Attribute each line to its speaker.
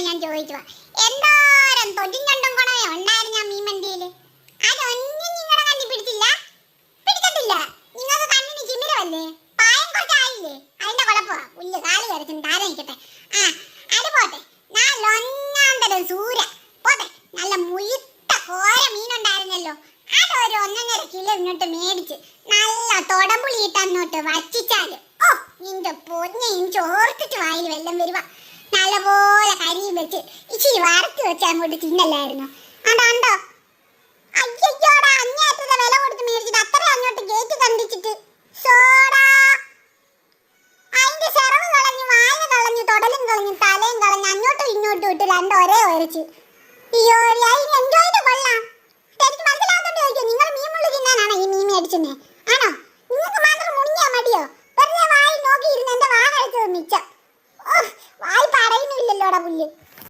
Speaker 1: നിങ്ങളോട് ഞാൻ ചോദിച്ചു എന്തോരം തൊടിഞ്ഞണ്ടും കുണവേ ഉണ്ടായിരുന്നു ആ മീൻ വണ്ടിയിൽ. അതൊന്നും നിങ്ങളെ കണ്ണി പിടിക്കത്തില്ല. നിങ്ങൾക്ക് കണ്ണിന് ചിമിരമല്ലേ, പായം കുറച്ചായില്ലേ, അതിന്റെ കുഴപ്പമാ. പുല്ല് കാല് കയറിച്ചിട്ട് താരം നിൽക്കട്ടെ. അത് പോട്ടെ, നല്ല ഒന്നാന്തരം സൂര പോട്ടെ. നല്ല മുഴുത്ത കോര മീനുണ്ടായിരുന്നല്ലോ, അതൊരു 1.5 കിലോ ഇങ്ങോട്ട് മേടിച്ച് നല്ല തൊടമ്പുളി ഇട്ടങ്ങോട്ട് വച്ചിച്ചാല് ഓ നിന്റെ പൊന്നെ എനിക്ക് ഓർത്തിട്ട് വായിൽ വെള്ളം വരുവാ. നല്ലപോലെ കരിയും വെച്ച് ഇച്ചിരി വറുത്ത് വെച്ച് അങ്ങോട്ട് തിന്നല്ലായിരുന്നു. അതാണ്ടോ അയ്യോടാ, അങ്ങേറ്റത്തെ വില കൊടുത്ത് മേടിച്ചിട്ട് അത്ര അങ്ങോട്ട് ഗേറ്റ് കണ്ടിച്ചിട്ട് സോടാ. അതിന്റെ ചെറവ് കളഞ്ഞു, വായ കളഞ്ഞു, തൊടലും കളഞ്ഞു, തലയും കളഞ്ഞു, അങ്ങോട്ടും ഇങ്ങോട്ടും ഇട്ട് രണ്ടും ഒരേ ഒരച്ച്. അയ്യോ അതിന് എൻജോയ്ഡ് കൊള്ളാം. എനിക്ക് മനസ്സിലാത്തോണ്ട് ചോദിക്കും, നിങ്ങൾ മീൻ മുള്ളി തിന്നാനാണോ ഈ മീൻ മേടിച്ചെന്നേ? ആണോ? നിങ്ങൾക്ക് മാത്രം മുങ്ങിയാ മതിയോ? വെറുതെ വായി നോക്കിയിരുന്ന് എന്റെ വാ കഴിച്ചത് മിച്ചം. വായി പറയുന്നില്ലല്ലോടാ പുല്ല്.